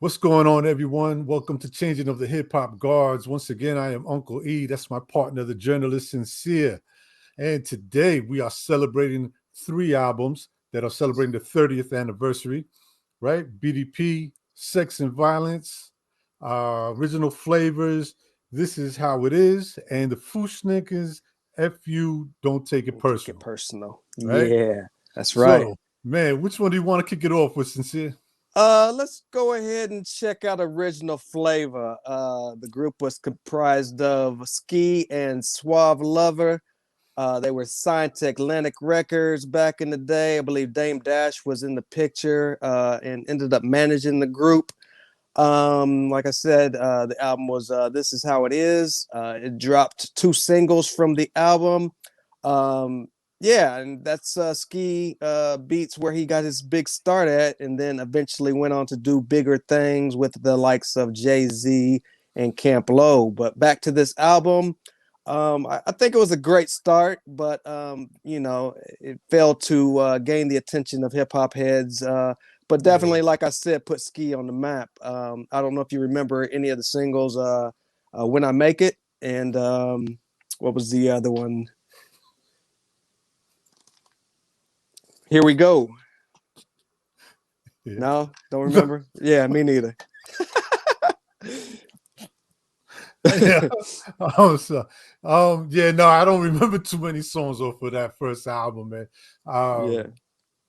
What's going on, everyone? Welcome to Changing of the Hip Hop Guards. Once again, I am Uncle E. That's my partner, the journalist Sincere. And today we are celebrating three albums that are celebrating the 30th anniversary, right? BDP, Sex and Violence, Original Flavors, This Is How It Is, and the Fu-Schnickens, FU, Don't Take It Don't take it Personal, personal. right? Yeah, that's right. So, man, which one do you want to kick it off with, Sincere? Let's go ahead and check out Original Flavor. The group was comprised of Ski and Suave Lover. They were signed to Atlantic Records back in the day. I believe Dame Dash was in the picture and ended up managing the group. Like I said, the album was This Is How It Is. It dropped two singles from the album. Um, yeah, and that's Ski Beats where he got his big start at, and then eventually went on to do bigger things with the likes of Jay-Z and Camp Lo. But back to this album. I think it was a great start, but it failed to gain the attention of hip hop heads. But Yeah. definitely, like I said, put Ski on the map. I don't know if you remember any of the singles. When I Make It, and what was the other one? Here We Go. Yeah. No, don't remember. Yeah, me neither. Yeah. So, yeah, no, I don't remember too many songs off of that first album, man. Yeah.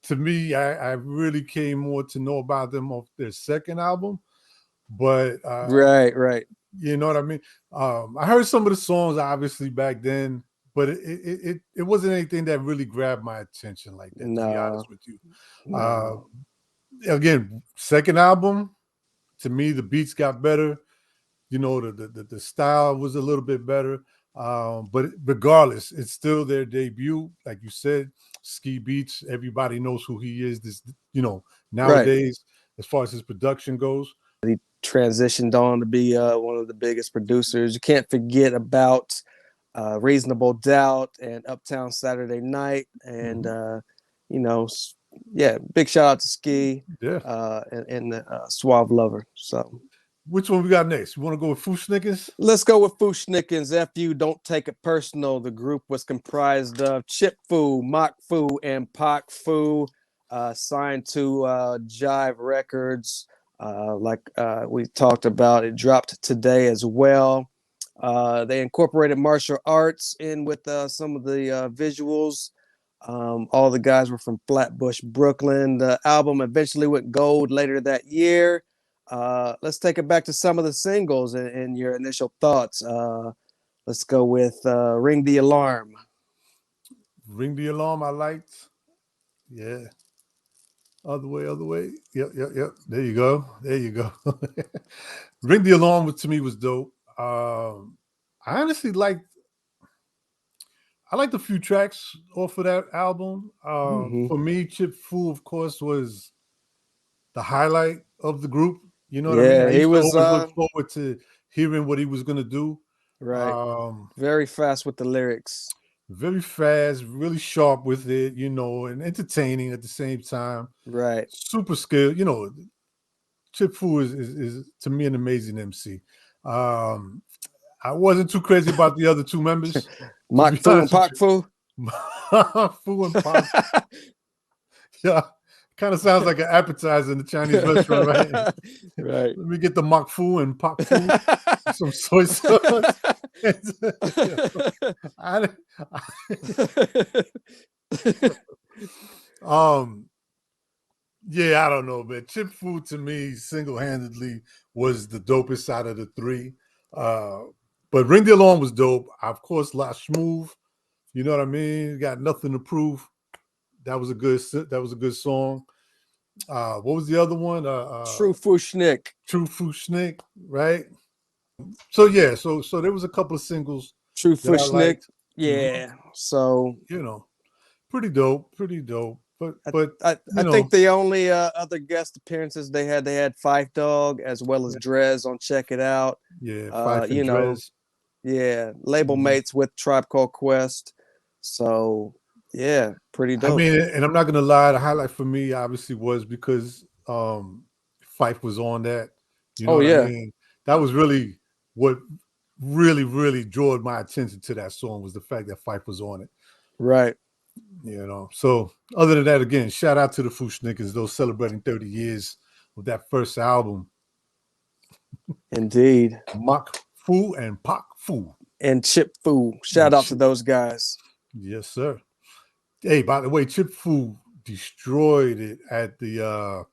To me, I really came more to know about them off their second album, but Right. Right. you know what I mean. I heard some of the songs obviously back then, but it wasn't anything that really grabbed my attention like that. To be honest No. with you, uh, No. again, second album to me, the beats got better. You know, the style was a little bit better. But regardless, it's still their debut. Like you said, Ski Beats, everybody knows who he is. Right. Nowadays, as far as his production goes. He transitioned on to be one of the biggest producers. You can't forget about Reasonable Doubt and Uptown Saturday Night, and Mhm. you know, yeah, big shout out to Ski Yeah. and Suave Lover. So Which one we got next? You want to go with Fu-Schnickens? let's go with Fu-Schnickens. Fu, Don't Take It Personal. The group was comprised of Chip Fu, Mock Fu, and Pac Fu, signed to Jive Records. Like we talked about, it dropped today as well. They incorporated martial arts in with some of the visuals. All the guys were from Flatbush, Brooklyn. The album eventually went gold later that year. Let's take it back to some of the singles and your initial thoughts. Let's go with Ring the Alarm. Ring the Alarm, I liked. Yeah. Other way, other way. Yep, yep, yep. There you go. There you go. Ring the Alarm to me was dope. I honestly liked I liked a few tracks off of that album. Mm-hmm. For me, Chip Fu, of course, was the highlight of the group. You know what I mean? Yeah, I he used to was always look forward to hearing what he was gonna do. right. Um, Very fast with the lyrics. Very fast, really sharp with it, and entertaining at the same time. Right. Super skilled. Chip Fu is to me an amazing MC. Um, I wasn't too crazy about the other two members, to Mock be Fu and honest with Pac Fu. you. Fu and Pop. Yeah, kind of sounds like an appetizer in the Chinese restaurant, right? Right. Let me get the Mok Fu and Pak Fu, some soy sauce. Yeah. I, um, yeah, I don't know, man. Chip Fu to me single handedly was the dopest out of the three. Uh, but Ring the Alarm was dope. Of course, La Schmoove. You know what I mean? Got nothing to prove. That was a good song. What was the other one? True Fu-Schnick. True Fu-Schnick, right? So yeah, so there was a couple of singles True that I Fu-Schnick. liked. Mhm. Yeah. So You know, pretty dope, pretty dope. But I, but I think the only other guest appearances they had Fife Dog as well as yeah, Drez on Check It Out. yeah, Uh, Fife and you know, Drez. yeah, label Mhm. mates with Tribe Called Quest. So yeah, pretty I dope. mean, and I'm not gonna lie, the highlight for me obviously was because Fife was on that. You know Oh what I yeah, mean? That was really what really drew my attention to that song, was the fact that Fife was on it. right. So other than that, again, shout out to the Fu-Schnickens, those celebrating 30 years of that first album, Indeed. Mach Fu and Pak Fu. And Chip Fu. Shout And out to Chip. those guys. Yes, sir. Hey, by the way, Chip Fu destroyed it at the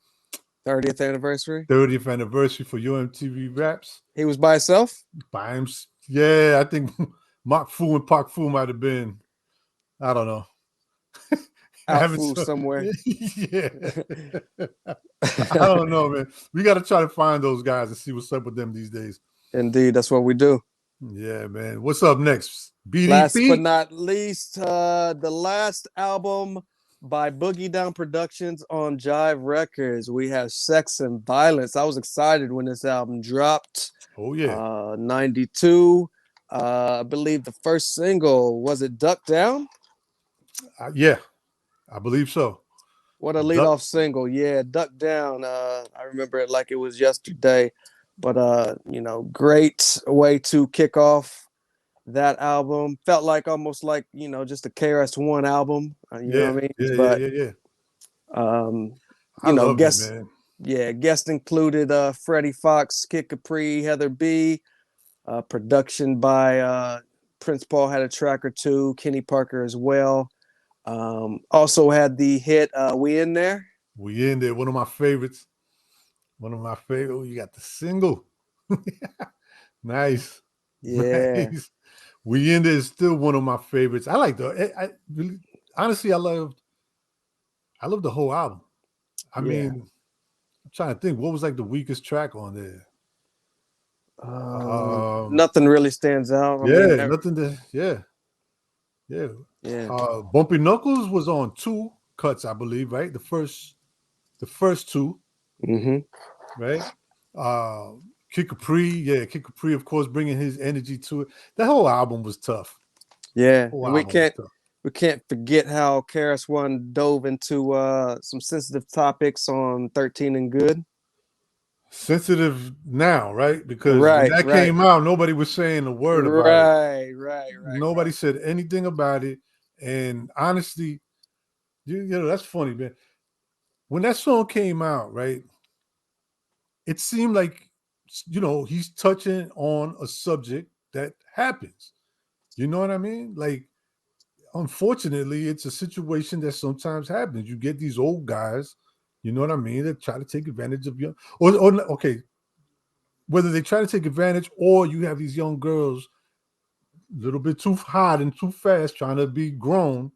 30th anniversary. 30th anniversary for UMTV Raps. He was by himself? By him, yeah, I think Mach Fu and Pak Fu might have been, I don't know. Out Fu somewhere. Yeah. I don't know, man. We got to try to find those guys and see what's up with them these days. Indeed, that's what we do. Yeah, man. What's up next? BDP? Last but not least, the last album by Boogie Down Productions on Jive Records. We have Sex and Violence. I was excited when this album dropped. Oh, yeah. 92. I believe the first single, was it Duck Down? Yeah, I believe so. What a leadoff single. Yeah, Duck Down. I remember it like it was yesterday. But, great way to kick off that album. Felt like almost like, just a KRS-One album. You know what I mean? Yeah. I love it, man. Yeah, guest included Freddie Fox, Kid Capri, Heather B. Production by Prince Paul had a track or two, Kenny Parker as well. Also had the hit We In There. We In There, one of my favorites. Oh, you got the single. Nice. Yeah. Nice. We In There is still one of my favorites. I like honestly, I love the whole album. I mean, I'm trying to think, what was like the weakest track on there? Nothing really stands out. Nothing to, yeah. Bumpy Knuckles was on 2 cuts, I believe, right? The first 2. Mm-hmm. Right? Kid Capri, of course, bringing his energy to it. That whole album was tough. Yeah, and we can't forget how KRS-One dove into some sensitive topics on 13 and Good. Sensitive now, right? Because when that came out, nobody was saying a word about it. Right. Nobody said anything about it. And honestly, that's funny, man. When that song came out, right, it seemed like, he's touching on a subject that happens. You know what I mean? Like, unfortunately, it's a situation that sometimes happens. You get these old guys, you know what I mean, that try to take advantage of you. Or okay, whether they try to take advantage or you have these young girls a little bit too hot and too fast trying to be grown,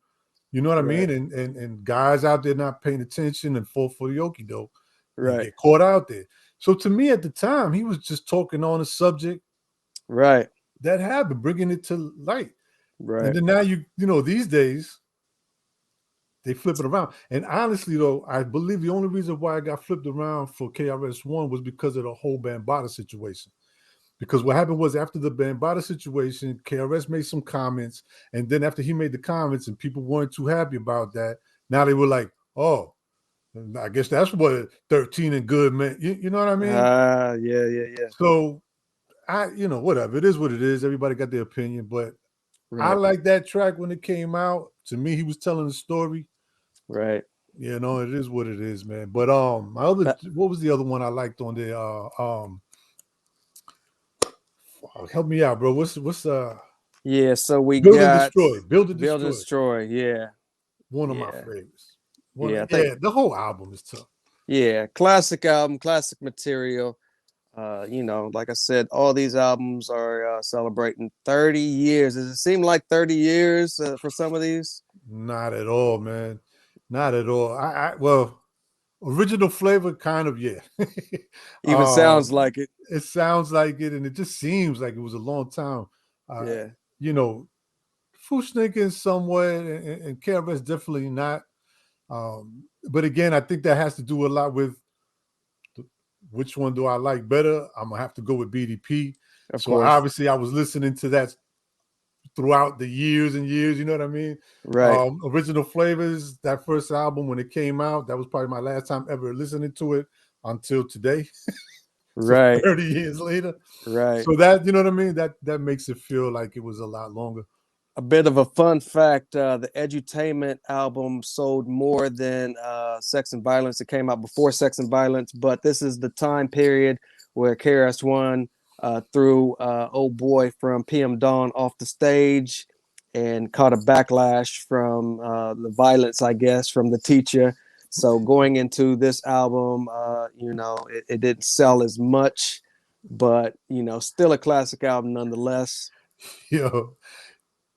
you know what I mean? And guys out there not paying attention and fall for the okie doke and get caught out there. So to me at the time, he was just talking on a subject that happened, bringing it to light. Right. And then now these days, they flip it around. And honestly, though, I believe the only reason why I got flipped around for KRS-One was because of the whole Bambaataa situation. Because what happened was, after the Bambaataa situation, KRS made some comments. And then after he made the comments and people weren't too happy about that, now they were like, oh, I guess that's what 13 and Good meant. You know what I mean? Yeah. So, whatever. It is what it is. Everybody got their opinion. But I like that track when it came out. To me, he was telling the story. Right. It is what it is, man. But what was the other one I liked on there? Help me out, bro. What's Yeah, so we Build got Build and Destroy. Yeah. One of my favorites. The whole album is tough. Yeah, classic album, classic material. Like I said, all these albums are celebrating 30 years. Does it seem like 30 years for some of these? Not at all, man. Not at all. Well, original flavor, kind of, yeah. Even sounds like it. It sounds like it, and it just seems like it was a long time. Fu-Schnickens somewhat, and KRS definitely not. But again, I think that has to do a lot with which one do I like better. I'm gonna have to go with BDP. Of course. Obviously, I was listening to that throughout the years and years. You know what I mean? Right. Original Flavors, that first album when it came out, that was probably my last time ever listening to it until today. So Right. 30 years later. Right. So that, you know what I mean? That makes it feel like it was a lot longer. A bit of a fun fact, the Edutainment album sold more than Sex and Violence. It came out before Sex and Violence, but this is the time period where KRS-One threw old boy from PM Dawn off the stage and caught a backlash from the violence, I guess, from the teacher. So going into this album, it didn't sell as much, but, still a classic album nonetheless. Yo,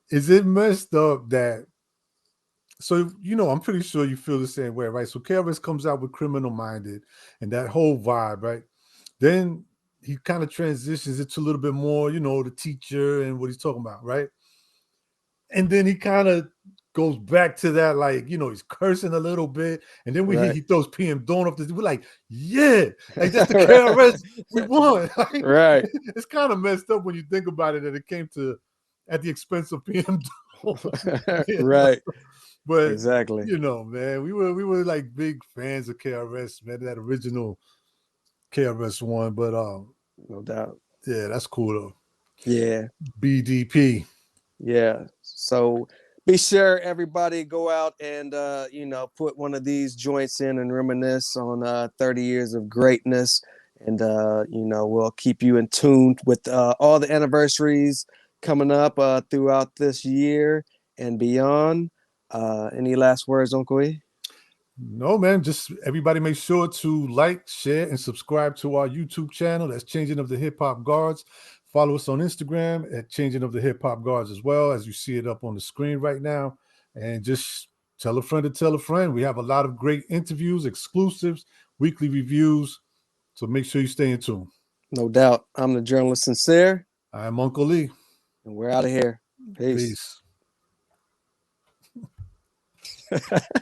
is it messed up that so I'm pretty sure you feel the same way, right? So KRS comes out with Criminal Minded and that whole vibe, right? Then he kind of transitions into a little bit more, the teacher and what he's talking about, right? And then he kind of goes back to that, like, he's cursing a little bit. And then we hear Right. he throws PM Dawn off this. We're like, yeah, like that's the KRS we want. Like, Right. it's kind of messed up when you think about it that it came to at the expense of PM Dawn. Right. But Exactly. man, we were like big fans of KRS, man, that original KRS One. But No doubt. yeah, that's cool though. Yeah. BDP. Yeah. So be sure everybody go out and put one of these joints in and reminisce on 30 years of greatness. And we'll keep you in tune with all the anniversaries coming up throughout this year and beyond. Any last words, Uncle E? No, man, just everybody make sure to like, share, and subscribe to our YouTube channel. That's Changing of the Hip Hop Guards. Follow us on Instagram at Changing of the Hip Hop Guards as well, as you see it up on the screen right now. And just tell a friend to tell a friend. We have a lot of great interviews, exclusives, weekly reviews. So make sure you stay in tune. No doubt. I'm the journalist Sincere, I'm Uncle Lee. and we're out of here. Peace. Peace.